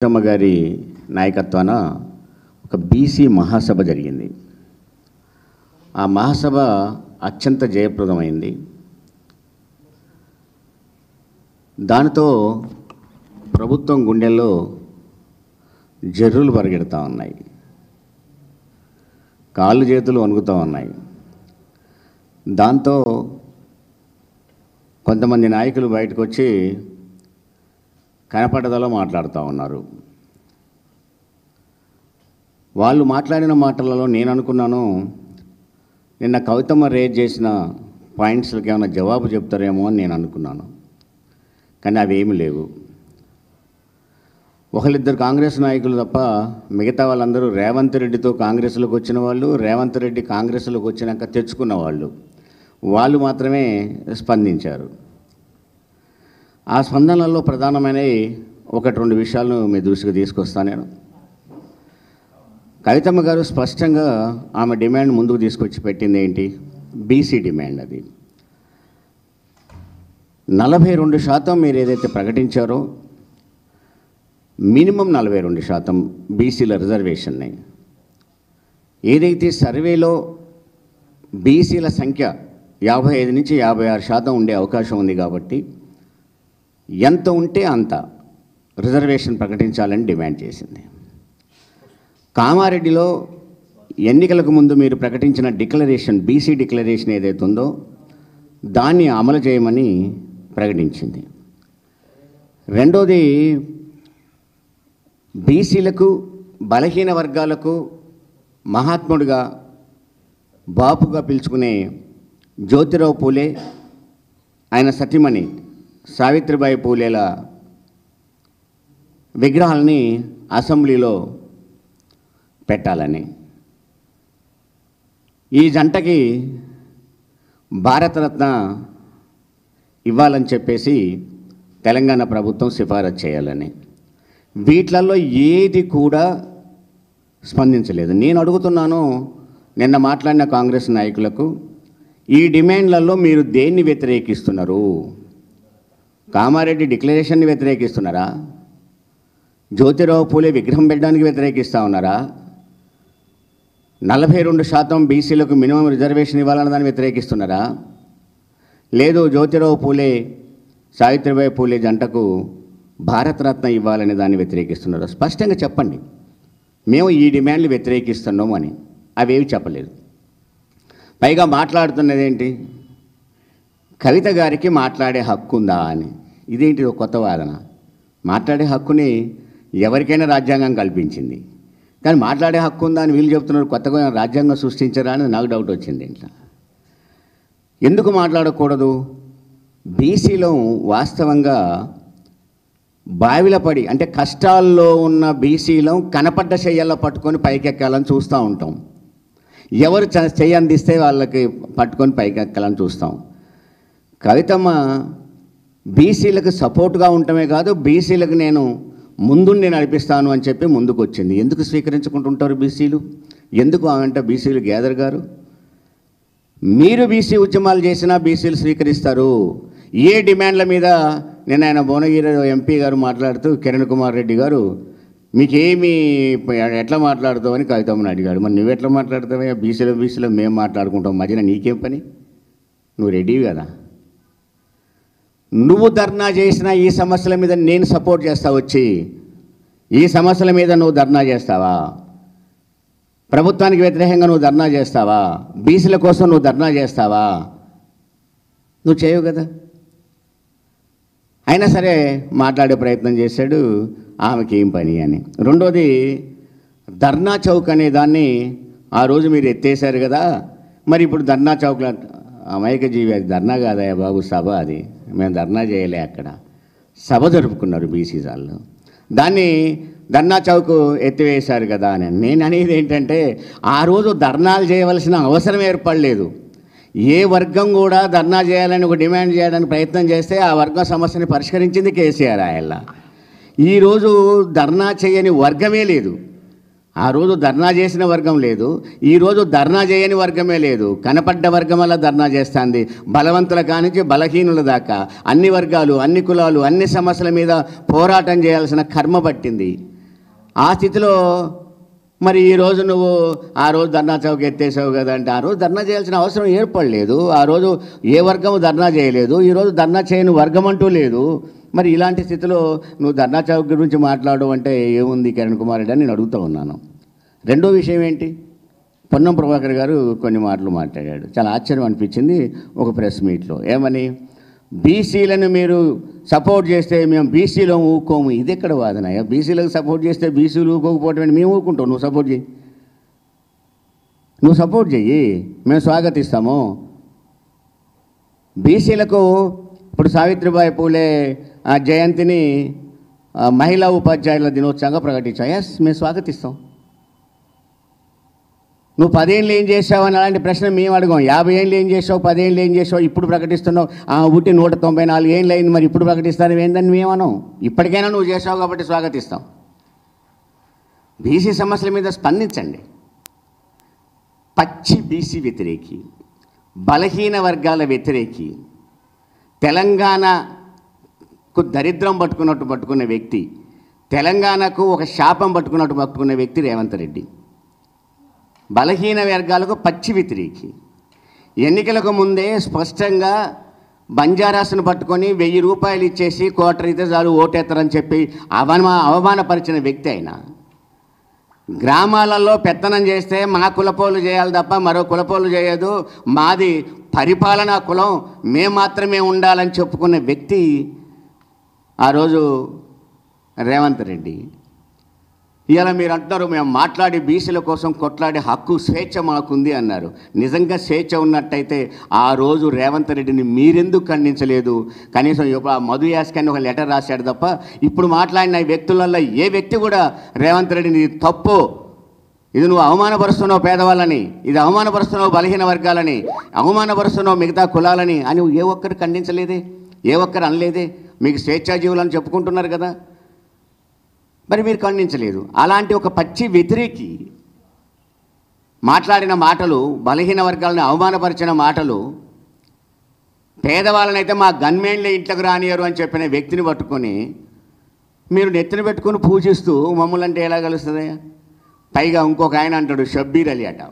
కవితమ్మ గారి నాయకత్వాన ఒక బీసీ మహాసభ జరిగింది. ఆ మహాసభ అత్యంత జయప్రదమైంది. దానితో ప్రభుత్వం గుండెల్లో జర్రులు పరిగెడతా ఉన్నాయి, కాళ్ళు చేతులు వణుకుతూ ఉన్నాయి. దాంతో కొంతమంది నాయకులు బయటకు వచ్చి కనపడదలో మాట్లాడుతూ ఉన్నారు. వాళ్ళు మాట్లాడిన మాటలలో నేను అనుకున్నాను, నిన్న కవితమ్మ రేజ్ చేసిన పాయింట్స్కి ఏమైనా జవాబు చెప్తారేమో అని నేను అనుకున్నాను. కానీ అవి ఏమీ లేవు. ఒకళ్ళిద్దరు కాంగ్రెస్ నాయకులు తప్ప మిగతా వాళ్ళందరూ రేవంత్ రెడ్డితో కాంగ్రెస్లోకి వచ్చిన వాళ్ళు, రేవంత్ రెడ్డి కాంగ్రెస్లోకి వచ్చినాక తెచ్చుకున్న వాళ్ళు మాత్రమే స్పందించారు. ఆ స్పందనలో ప్రధానమైన ఒకటి రెండు విషయాలను మీ దృష్టికి తీసుకొస్తాను నేను. కవితమ్మ గారు స్పష్టంగా ఆమె డిమాండ్ ముందుకు తీసుకొచ్చి పెట్టింది ఏంటి? BC demand. అది 42% మీరు ఏదైతే ప్రకటించారో, మినిమం 42% బీసీల రిజర్వేషన్ని, ఏదైతే సర్వేలో బీసీల సంఖ్య 55 నుంచి 56% ఉండే అవకాశం ఉంది. కాబట్టి ఎంత ఉంటే అంత రిజర్వేషన్ ప్రకటించాలని డిమాండ్ చేసింది. కామారెడ్డిలో ఎన్నికలకు ముందు మీరు ప్రకటించిన డిక్లరేషన్, బీసీ డిక్లరేషన్ ఏదైతే ఉందో దాన్ని అమలు చేయమని ప్రకటించింది. రెండోది, బీసీలకు, బలహీన వర్గాలకు మహాత్ముడిగా, బాపుగా పిలుచుకునే జ్యోతిరావు పూలే, ఆయన సతీమణి సావిత్రిబాయి పూలేల విగ్రహాలని అసెంబ్లీలో పెట్టాలని, ఈ జంటకి భారతరత్న ఇవ్వాలని చెప్పేసి తెలంగాణ ప్రభుత్వం సిఫారసు చేయాలని, వీటిలలో ఏది కూడా స్పందించలేదు. నేను అడుగుతున్నాను, నిన్న మాట్లాడిన కాంగ్రెస్ నాయకులకు, ఈ డిమాండ్లలో మీరు దేన్ని వ్యతిరేకిస్తున్నారు? కామారెడ్డి డిక్లరేషన్ని వ్యతిరేకిస్తున్నారా? జ్యోతిరావు పూలే విగ్రహం పెట్టడానికి వ్యతిరేకిస్తూ ఉన్నారా? 42% బీసీలకు మినిమం రిజర్వేషన్ ఇవ్వాలన్న దాన్ని వ్యతిరేకిస్తున్నారా? లేదు, జ్యోతిరావు పూలే, సావిత్రిబాయి పూలే జంటకు భారతరత్న ఇవ్వాలనే దాన్ని వ్యతిరేకిస్తున్నారా? స్పష్టంగా చెప్పండి. మేము ఈ డిమాండ్లు వ్యతిరేకిస్తున్నాము అని. అవేవి చెప్పలేదు. పైగా మాట్లాడుతున్నది ఏంటి? కవిత గారికి మాట్లాడే హక్కు ఉందా అని. ఇదేంటి కొత్త వాదన? మాట్లాడే హక్కుని ఎవరికైనా రాజ్యాంగం కల్పించింది, కానీ మాట్లాడే హక్కు ఉందా అని వీళ్ళు చెప్తున్నారు. కొత్తగా రాజ్యాంగం సృష్టించరా అని నాకు డౌట్ వచ్చింది. ఇంట్లో ఎందుకు మాట్లాడకూడదు? బీసీలో వాస్తవంగా బావిల పడి, అంటే కష్టాల్లో ఉన్న బీసీలో కనపడ్డ చెయ్యల్లో పట్టుకొని పైకెక్కాలని చూస్తూ ఉంటాం. ఎవరు చెయ్యి అందిస్తే వాళ్ళకి పట్టుకొని పైకెక్కాలని చూస్తాం. కవితమ్మ బీసీలకు సపోర్ట్గా ఉండటమే కాదు, బీసీలకు నేను ముందుండి నడిపిస్తాను అని చెప్పి ముందుకు వచ్చింది. ఎందుకు స్వీకరించుకుంటుంటారు బీసీలు? ఎందుకు అంటే బీసీలు గ్యాదర్ గారు? మీరు బీసీ ఉద్యమాలు చేసినా బీసీలు స్వీకరిస్తారు. ఏ డిమాండ్ల మీద నేను ఆయన భువనగిరి ఎంపీ గారు మాట్లాడుతూ, కిరణ్ కుమార్ రెడ్డి గారు మీకేమి ఎట్లా మాట్లాడుతావు అని కవితమ్మని అడిగాడు. మరి నువ్వెట్లా మాట్లాడతావా? బీసీలో మేము మాట్లాడుకుంటాం, మధ్యన నీకేం పని? నువ్వు రెడీ కదా? నువ్వు ధర్నా చేసిన ఈ సమస్యల మీద నేను సపోర్ట్ చేస్తా, వచ్చి ఈ సమస్యల మీద నువ్వు ధర్నా చేస్తావా? ప్రభుత్వానికి వ్యతిరేకంగా నువ్వు ధర్నా చేస్తావా? బీసీల కోసం నువ్వు ధర్నా చేస్తావా? నువ్వు చేయవు కదా. అయినా సరే మాట్లాడే ప్రయత్నం చేశాడు, ఆమెకి ఏం పని అని. రెండోది, ధర్నా చౌక్ అనే దాన్ని ఆ రోజు మీరు ఎత్తేసారు కదా, మరి ఇప్పుడు ధర్నా చౌక్లో అమాయక జీవి, అది ధర్నా కాదయ్యా బాబు, సభ. అది మేము ధర్నా చేయలే, అక్కడ సభ జరుపుకున్నారు బీసీ వాళ్ళు. దాన్ని ధర్నా చౌక్ ఎత్తివేశారు కదా అని. నేను అనేది ఏంటంటే, ఆ రోజు ధర్నాలు చేయవలసిన అవసరం ఏర్పడలేదు. ఏ వర్గం కూడా ధర్నా చేయాలని ఒక డిమాండ్ చేయడానికి ప్రయత్నం చేస్తే ఆ వర్గం సమస్యని పరిష్కరించింది కేసీఆర్. ఆయన ఈరోజు ధర్నా చేయని వర్గమే లేదు. ఆ రోజు ధర్నా చేసిన వర్గం లేదు, ఈరోజు ధర్నా చేయని వర్గమే లేదు. కనపడ్డ వర్గం వల్ల ధర్నా చేస్తుంది. బలవంతుల కానించి బలహీనుల దాకా అన్ని వర్గాలు, అన్ని కులాలు, అన్ని సమస్యల మీద పోరాటం చేయాల్సిన కర్మ పట్టింది. ఆ స్థితిలో మరి ఈరోజు నువ్వు ఆ రోజు ధర్నా చౌక్ ఎత్తేసావు కదా అంటే, ఆ రోజు ధర్నా చేయాల్సిన అవసరం ఏర్పడలేదు. ఆ రోజు ఏ వర్గం ధర్నా చేయలేదు. ఈరోజు ధర్నా చేయని వర్గం అంటూ లేదు. మరి ఇలాంటి స్థితిలో నువ్వు ధర్నా చౌక్ గురించి మాట్లాడు అంటే ఏముంది కిరణ్ కుమార్ రెడ్డి అని నేను అడుగుతూ ఉన్నాను. రెండో విషయం ఏంటి, పొన్నం ప్రభాకర్ గారు కొన్ని మాటలు మాట్లాడాడు. చాలా ఆశ్చర్యం అనిపించింది ఒక ప్రెస్ మీట్లో. ఏమని, బీసీలను మీరు సపోర్ట్ చేస్తే మేము బీసీలో ఊకోము. ఇది ఎక్కడ వాదనయ్యా? బీసీలకు సపోర్ట్ చేస్తే బీసీలు ఊకోకపోవటం మేము ఊకుంటాం. నువ్వు సపోర్ట్ చెయ్యి, మేము స్వాగతిస్తాము. బీసీలకు ఇప్పుడు సావిత్రిబాయి పూలే జయంతిని మహిళా ఉపాధ్యాయుల దినోత్సవంగా ప్రకటించాం. ఎస్, మేము స్వాగతిస్తాం. నువ్వు 10 ఏళ్ళు ఏం చేసావు అని అలాంటి ప్రశ్న మేము అడగాం. 50 ఏళ్ళు ఏం చేసావు, 10 ఏళ్ళు ఏం చేసావు, ఇప్పుడు ప్రకటిస్తున్నావు. పుట్టి 194 ఏళ్ళు అయింది, మరి ఇప్పుడు ప్రకటిస్తాను ఏందని మేమనం. ఇప్పటికైనా నువ్వు చేసావు కాబట్టి స్వాగతిస్తాం. బీసీ సమస్యల మీద స్పందించండి. పచ్చి బీసీ వ్యతిరేకి, బలహీన వర్గాల వ్యతిరేకి, తెలంగాణకు దరిద్రం పట్టుకున్న వ్యక్తి, తెలంగాణకు ఒక శాపం పట్టుకున్న వ్యక్తి రేవంత్ రెడ్డి. బలహీన వర్గాలకు పచ్చి వ్యతిరేకి. ఎన్నికలకు ముందే స్పష్టంగా బంజారాస్ను పట్టుకొని 1000 రూపాయలు ఇచ్చేసి క్వార్టర్ అయితే చాలు ఓటేస్తారని చెప్పి అవమానపరిచిన వ్యక్తి అయినా, గ్రామాలలో పెత్తనం చేస్తే మా కులపోలు చేయాలి తప్ప మరో కులపోలు చేయదు, మాది పరిపాలనా కులం, మేము మాత్రమే ఉండాలని చెప్పుకున్న వ్యక్తి ఆ రోజు రేవంత్ రెడ్డి. ఇవాళ మీరు అంటున్నారు మేము మాట్లాడి బీసీల కోసం కొట్లాడే హక్కు, స్వేచ్ఛ మాకుంది అన్నారు. నిజంగా స్వేచ్ఛ ఉన్నట్టయితే ఆ రోజు రేవంత్ రెడ్డిని మీరెందుకు ఖండించలేదు? కనీసం ఇప్పుడు ఆ మధు యాస్కని ఒక లెటర్ రాశాడు తప్ప ఇప్పుడు మాట్లాడిన వ్యక్తులలో ఏ వ్యక్తి కూడా రేవంత్ రెడ్డిని తప్పు, ఇది నువ్వు అవమానపరుస్తున్నావు పేదవాళ్ళని, ఇది అవమానపరుస్తున్నావు బలహీన వర్గాలని, అవమానపరుస్తున్నావు మిగతా కులాలని అని ఏ ఒక్కరు ఖండించలేదే, ఏ ఒక్కరు అనలేదే. మీకు స్వేచ్ఛాజీవులని చెప్పుకుంటున్నారు కదా, మరి మీరు ఖండించలేదు. అలాంటి ఒక పచ్చి వ్యతిరేకి మాట్లాడిన మాటలు, బలహీన వర్గాలను అవమానపరిచిన మాటలు, పేదవాళ్ళనైతే మా గన్మేన్లే ఇంట్లోకి రానియరు అని చెప్పిన వ్యక్తిని పట్టుకొని మీరు నెత్తిన పెట్టుకొని పూజిస్తూ మమ్మల్ని అంటే ఎలా కలుస్తుంది? పైగా ఇంకొక ఆయన అంటాడు, షబ్బీర్ అలీ అట.